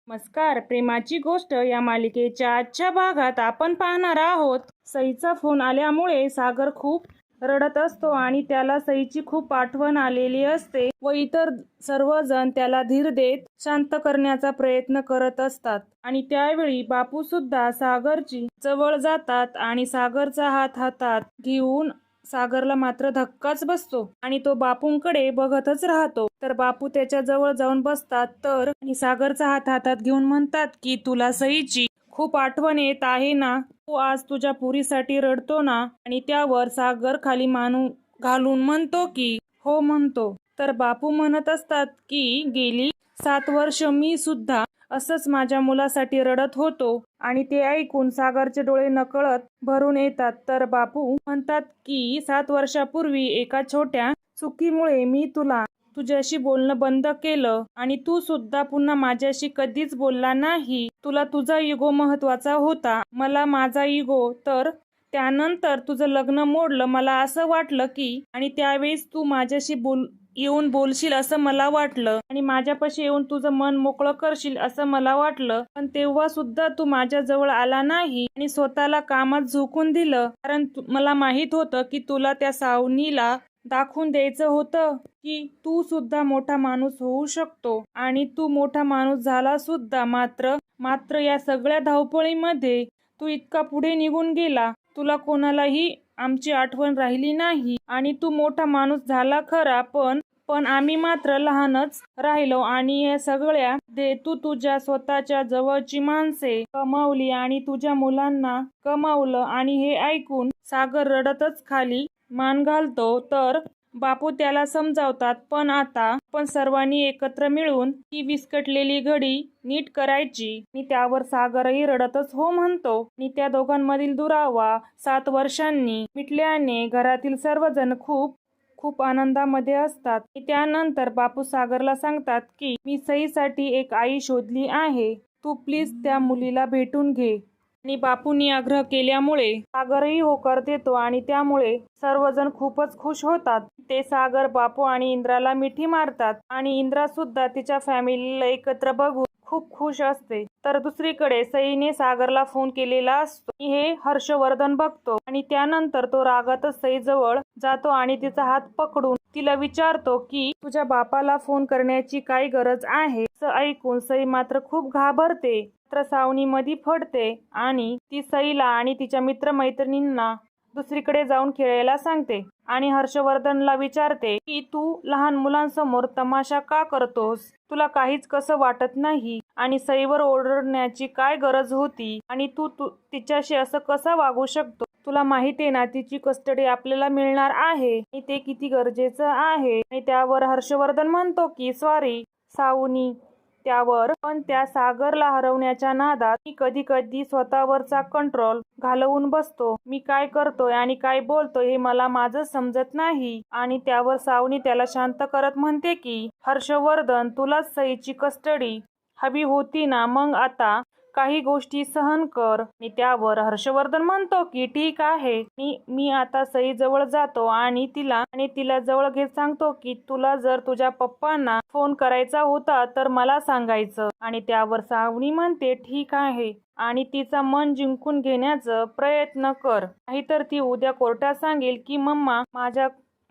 नमस्कार. प्रेमाची गोष्ट या मालिकेच्या आजच्या भागात आपण पाहणार आहोत. सईचा फोन आल्यामुळे सागर खूप रडत असतो आणि त्याला सईची खूप आठवण आलेली असते व इतर सर्वजण त्याला धीर देत शांत करण्याचा प्रयत्न करत असतात. आणि त्यावेळी बापू सुद्धा सागरची जवळ जातात आणि सागरचा हात हातात घेऊन सागरला मात्र धक्काच बसतो आणि तो बापूंकडे बघतच राहतो. तर बापू त्याच्या जवळ जाऊन बसतात तर आणि सागरचा हात हातात घेऊन म्हणतात की तुला सईची खूप आठवण येत आहे ना, तू आज तुझ्या पुरीसाठी रडतो ना. आणि त्यावर सागर खाली मान घालून म्हणतो की हो म्हणतो. तर बापू म्हणत असतात की गेली 7 वर्ष मी सुद्धा असंच माझ्या मुलासाठी रडत होतो. आणि ते ऐकून सागरचे डोळे नकळत भरून येतात. तर बापू म्हणतात की 7 वर्षापूर्वी एका छोट्या चुकीमुळे मी तुझ्याशी बोलणं बंद केलं आणि तू सुद्धा पुन्हा माझ्याशी कधीच बोलला नाही. तुला तुझा इगो महत्वाचा होता, मला माझा इगो. तर त्यानंतर तुझं लग्न मोडलं. मला असं वाटलं की आणि त्यावेळेस तू माझ्याशी येऊन बोलशील असं मला वाटलं आणि माझ्यापाशी येऊन तुझं मन मोकळं करशील असं मला वाटलं. पण तेव्हा सुद्धा तू माझ्या जवळ आला नाही आणि स्वतःला कामात झोकून दिलं. कारण मला माहित होतं की तुला त्या सावनीला दाखवून द्यायचं होतं की तू सुद्धा मोठा माणूस होऊ शकतो. आणि तू मोठा माणूस झाला सुद्धा. मात्र या सगळ्या धावपळीमध्ये तू इतका पुढे निघून गेला, तुला कोणालाही आमची आठवण राहिली नाही. आणि तू मोठा माणूस झाला खरा, पण आम्ही मात्र लहानच राहिलो. आणि या सगळ्या तू तुझ्या स्वतःच्या जवळची माणसे कमावली आणि तुझ्या मुलांना कमावलं. आणि हे ऐकून सागर रडतच खाली मान घालतो. तर बापू त्याला समजावतात पण सर्वांनी एकत्र मिळून ही विस्कटलेली घडी नीट करायची. आणि त्यावर सागरही रडतच हो म्हणतो. आणि त्या दोघांमधील दुरावा 7 वर्षांनी मिटल्याने घरातील सर्वजण खूप आनंदामध्ये असतात. त्यानंतर बापू सागरला सांगतात की मी सईसाठी एक आई शोधली आहे, तू प्लीज त्या मुलीला भेटून घे. आणि बापूंनी आग्रह केल्यामुळे सागरही होकार देतो आणि त्यामुळे सर्वजण खूपच खुश होतात. ते सागर, बापू आणि इंद्राला मिठी मारतात आणि इंद्रा सुद्धा तिच्या फॅमिलीला एकत्र बघून खूप खुश असते. तर दुसरीकडे सईने सागरला फोन केलेला असतो. हे हर्षवर्धन बघतो आणि त्यानंतर तो रागातच सईजवळ जातो आणि तिचा हात पकडून तिला विचारतो की तुझ्या बापाला फोन करण्याची काय गरज आहे. असं ऐकून सई मात्र खूप घाबरते. सावनी मध्ये पडते आणि ती सईला आणि तिच्या मित्रमैत्रिणींना दुसरीकडे जाऊन खेळायला सांगते आणि हर्षवर्धनला विचारते की तू लहान मुलांसमोर तमाशा का करतोस, तुला काहीच कसं वाटत नाही आणि सईवर ओरडण्याची काय गरज होती आणि तू तिच्याशी असं कसं वागू शकतो. तुला माहिती आहे ना तिची कस्टडी आपल्याला मिळणार आहे आणि ते किती गरजेचं आहे. आणि त्यावर हर्षवर्धन म्हणतो की सॉरी सावनी, त्यावर पण त्या सागरला हरवण्याच्या नादात मी कधी कधी स्वतःवरचा कंट्रोल घालवून बसतो. मी काय करतोय आणि काय बोलतोय हे मला माझं समजत नाही. आणि त्यावर सावनी त्याला शांत करत म्हणते की हर्षवर्धन, तुलाच सईची कस्टडी हवी होती ना, मग आता काही गोष्टी सहन कर. आणि त्यावर हर्षवर्धन म्हणतो की ठीक आहे, मी आता सई जवळ जातो आणि तिला जवळ घेत सांगतो की तुला जर तुझ्या पप्पांना फोन करायचा होता तर मला सांगायचं. आणि त्यावर सावनी म्हणते ठीक आहे आणि तिचा मन जिंकून घेण्याचा प्रयत्न कर, नाहीतर ती उद्या कोर्टात सांगेल की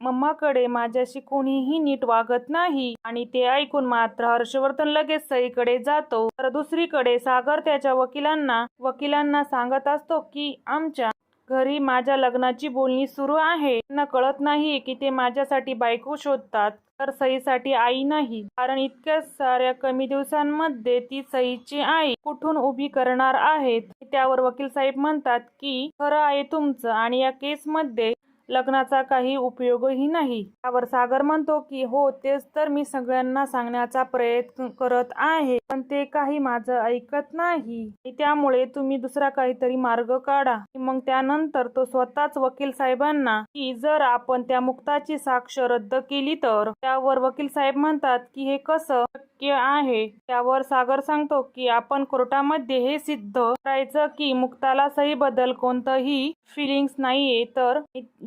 मम्माकडे माझ्याशी कोणीही नीट वागत नाही. आणि ते ऐकून मात्र हर्षवर्धन लगेच सईकडे जातो. तर दुसरीकडे सागर त्याच्या वकिलांना सांगत असतो की आमच्या घरी माझ्या लग्नाची बोलणी सुरू आहे. त्यांना कळत नाही की ते माझ्यासाठी बायको शोधतात तर सईसाठी आई नाही, कारण इतक्या साऱ्या कमी दिवसांमध्ये ती सईची आई कुठून उभी करणार आहेत. त्यावर वकील साहेब म्हणतात की खरं आहे तुमचं आणि या केसमध्ये लग्नाचा काही उपयोगही नाही. त्यावर सागर म्हणतो की हो, तेच तर मी सगळ्यांना सांगण्याचा प्रयत्न करत आहे, पण ते काही माझं ऐकत नाही. त्यामुळे तुम्ही दुसरा काहीतरी मार्ग काढा. मग त्यानंतर तो स्वतःच वकील साहेबांना की जर आपण त्या मुक्ताची साक्ष रद्द केली तर. त्यावर वकील साहेब म्हणतात की हे कसं शक्य आहे. त्यावर सागर सांगतो की आपण कोर्टामध्ये हे सिद्ध करायचं की मुक्ताला सईबद्दल कोणतंही फिलिंग्स नाहीये, तर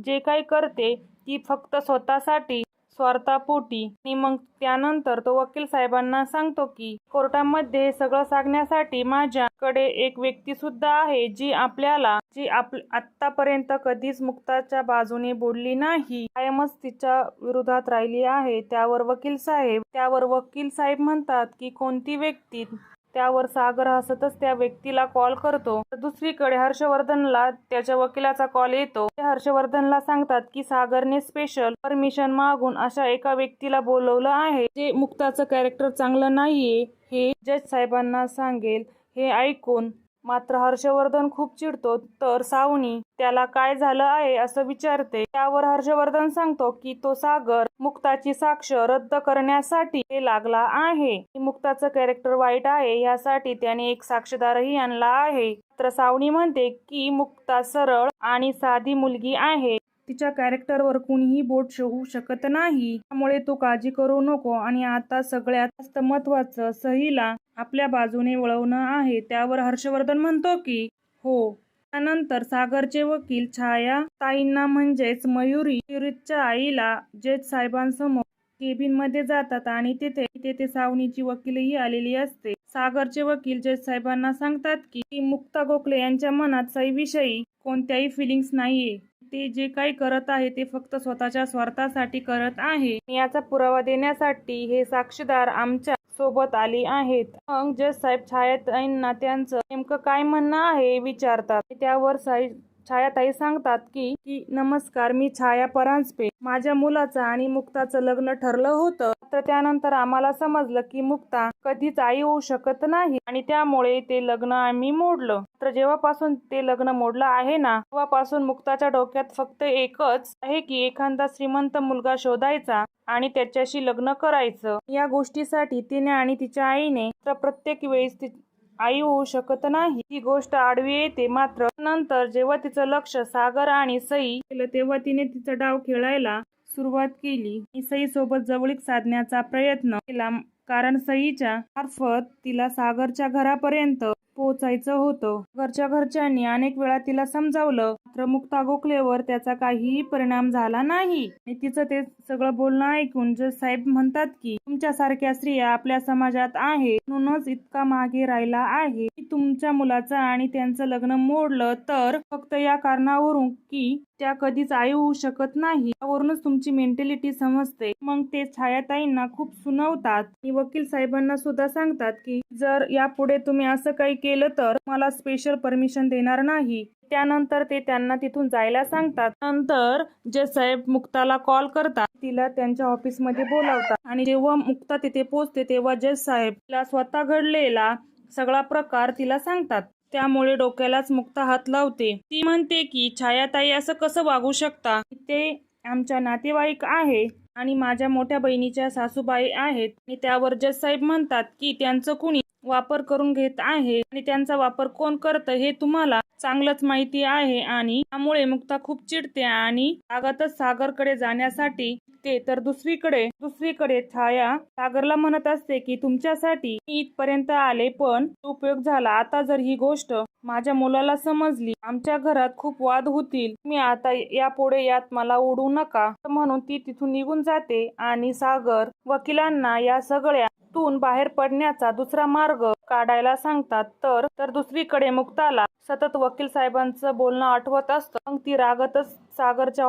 जे काही करते ती फक्त स्वतःसाठी स्वार्थापोटी. आणि मग त्यानंतर तो वकील साहेबांना सांगतो की कोर्टामध्ये हे सगळं सांगण्यासाठी माझ्याकडे एक व्यक्ती सुद्धा आहे जी आतापर्यंत कधीच मुक्ताच्या बाजूने बोलली नाही, कायमच तिच्या विरोधात राहिली आहे. त्यावर वकील साहेब म्हणतात की कोणती व्यक्ती? त्यावर सागर हसतच त्या व्यक्तीला कॉल करतो. तर दुसरीकडे हर्षवर्धनला त्याच्या वकिलाचा कॉल येतो. ते हर्षवर्धनला सांगतात की सागरने स्पेशल परमिशन मागून अशा एका व्यक्तीला बोलवलं आहे जे मुक्ताचं कॅरेक्टर चांगलं नाहीये हे जज साहेबांना सांगेल. हे ऐकून मात्र हर्षवर्धन खूप चिडतो. तर सावनी त्याला काय झालं आहे असं विचारते. त्यावर हर्षवर्धन सांगतो की तो सागर मुक्ताची साक्ष रद्द करण्यासाठी लागला आहे. मुक्ताचं कॅरेक्टर वाईट आहे यासाठी त्याने एक साक्षीदारही आणला आहे. मात्र सावनी म्हणते की मुक्ता सरळ आणि साधी मुलगी आहे, तिच्या कॅरेक्टरवर कुणीही बोट ठेवू शकत नाही, त्यामुळे तू काळजी करू नको. आणि आता सगळ्यात जास्त महत्वाचं सहीला आपल्या बाजूने वळवणं आहे. त्यावर हर्षवर्धन म्हणतो की हो. त्यानंतर सागरचे वकील छाया ताईंना म्हणजेच मयुरीच्या आईला जज साहेबांसमोर केबिन मध्ये जातात आणि तिथे सावनीची वकीलही आलेली असते. सागरचे वकील जज साहेबांना सांगतात की मुक्ता गोखले यांच्या मनात सईविषयी कोणत्याही फिलिंग्स नाहीये. ते जे काही करत आहे ते फक्त स्वतःच्या स्वार्थासाठी करत आहे. याचा पुरावा देण्यासाठी हे साक्षीदार आमच्या सोबत आली आहेत. मग जज साहेब छायाताईंना त्यांचं नेमकं काय म्हणणं आहे विचारतात. त्यावर छायाताई सांगतात की नमस्कार, मी छाया परांजपे. माझ्या मुलाचं आणि मुक्ताचं लग्न ठरलं होतं, मात्र त्यानंतर आम्हाला समजलं की मुक्ता कधीच आई होऊ शकत नाही आणि त्यामुळे ते लग्न आम्ही मोडलं. मात्र जेव्हापासून ते लग्न मोडलं आहे ना, तेव्हापासून मुक्ताच्या डोक्यात फक्त एकच आहे की एखादा श्रीमंत मुलगा शोधायचा आणि त्याच्याशी लग्न करायचं. या गोष्टीसाठी तिने आणि तिच्या आईने प्रत्येक वेळेस आई होऊ शकत नाही ही गोष्ट आडवी येते. मात्र नंतर जेव्हा तिचं लक्ष सागर आणि सई केलं तेव्हा तिने तिचा डाव खेळायला सुरुवात केली. सई सोबत जवळीक साधण्याचा प्रयत्न केला कारण सईच्या मार्फत तिला सागरच्या घरापर्यंत पोहोचायचं होतं. घरच्यांनी अनेक वेळा तिला समजावलं, मात्र मुक्ता गोखलेवर त्याचा काहीही परिणाम झाला नाही. तिचं ते सगळं बोलणं ऐकून जज साहेब म्हणतात की तुमच्यासारख्या स्त्रिया आपल्या समाजात आहे म्हणूनच इतका मागे राहिला आहे. तुमच्या मुलाचं आणि त्यांचं लग्न मोडलं तर फक्त या कारणावरून की त्या कधीच आई होऊ शकत नाही, त्यावरूनच तुमची मेंटॅलिटी समजते. मग ते छायाताईंना खूप सुनावतात आणि वकील साहेबांना सुद्धा सांगतात की जर यापुढे तुम्ही असं काही केलं तर मला स्पेशल परमिशन देणार नाही. त्यानंतर ते त्यांना तिथून जायला सांगतात. नंतर जज साहेब मुक्ताला कॉल करतात, तिला त्यांच्या ऑफिसमध्ये बोलावतात आणि जेव्हा मुक्ता तिथे पोहोचते तेव्हा जज साहेब तिला स्वतः घडलेला सगळा प्रकार तिला सांगतात. त्यामुळे डोक्यालाच मुक्ता हात लावते. ती म्हणते की छायाताई असं कसं वागू शकता, ते आमच्या नातेवाईक आहे आणि माझ्या मोठ्या बहिणीच्या सासूबाई आहेत. आणि त्यावर जज साहेब म्हणतात की त्यांचं कुणी वापर करून घेत आहे आणि त्यांचा वापर कोण करतं हे तुम्हाला चांगलंच माहिती आहे. आणि त्यामुळे मुक्ता खूप चिडते आणि रागातच सागरकडे जाण्यासाठी तर दुसरीकडे छाया सागरला म्हणत असते की तुमच्यासाठी मी इथपर्यंत आले पण उपयोग झाला. आता जर ही गोष्ट माझ्या मुलाला समजली आमच्या घरात खूप वाद होतील. मी आता यापुढे यात मला ओढू नका. म्हणून ती तिथून निघून जाते आणि सागर वकिलांना या सगळ्यातून बाहेर पडण्याचा दुसरा मार्ग काढायला सांगतात. तर दुसरीकडे मुक्ताला सतत वकील साहेबांचं बोलणं आठवत असतं. मग ती रागातच सागरच्या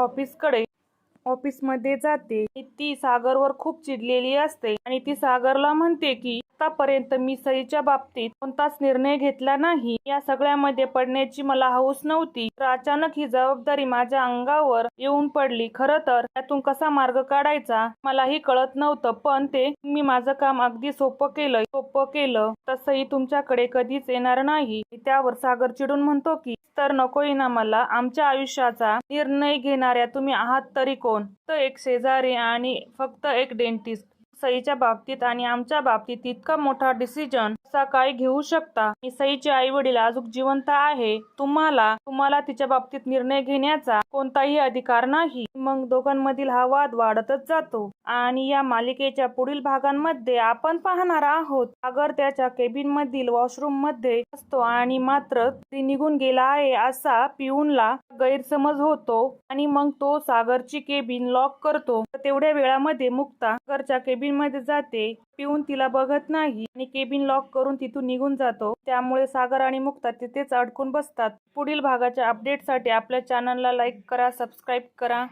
ऑफिसमध्ये जाते. ती सागरवर खूप चिडलेली असते आणि ती सागरला म्हणते की आतापर्यंत मी सईच्या बाबतीत कोणताच निर्णय घेतला नाही. या सगळ्यामध्ये पडण्याची मला हौस नव्हती, तर अचानक ही जबाबदारी माझ्या अंगावर येऊन पडली. खरं तर त्यातून कसा मार्ग काढायचा मलाही कळत नव्हतं, पण मी माझं काम अगदी सोपं केलं. तसंही तुमच्याकडे कधीच येणार नाही. त्यावर सागर चिडून म्हणतो की तर नकोय ना मला. आमच्या आयुष्याचा निर्णय घेणाऱ्या तुम्ही आहात तरी कोण? फक्त एक शेजारी आणि फक्त एक डेंटिस्ट. सईच्या बाबतीत आणि आमच्या बाबतीत इतका मोठा डिसिजन कसा काय घेऊ शकता? सईचे आई वडील अजून जिवंत आहे. तुम्हाला तिच्या बाबतीत निर्णय घेण्याचा कोणताही अधिकार नाही. मग दोघांमधील हा वाद वाढतच जातो आणि या मालिकेच्या पुढील भागांमध्ये आपण पाहणार आहोत सागर त्याच्या केबिन मधील वॉशरूम मध्ये असतो आणि मात्र ती निघून गेला आहे असा पिऊनला गैरसमज होतो आणि मग तो सागरची केबिन लॉक करतो. तेवढ्या वेळामध्ये मुक्ता सागरच्या केबिन मध्ये जाते. पिऊन तिला बघत नाही आणि केबिन लॉक करून तिथून निघून जातो. त्यामुळे सागर आणि मुक्ता तिथेच अडकून बसतात. पुढील भागाच्या अपडेटसाठी आपल्या चॅनलला लाईक करा, सबस्क्राईब करा.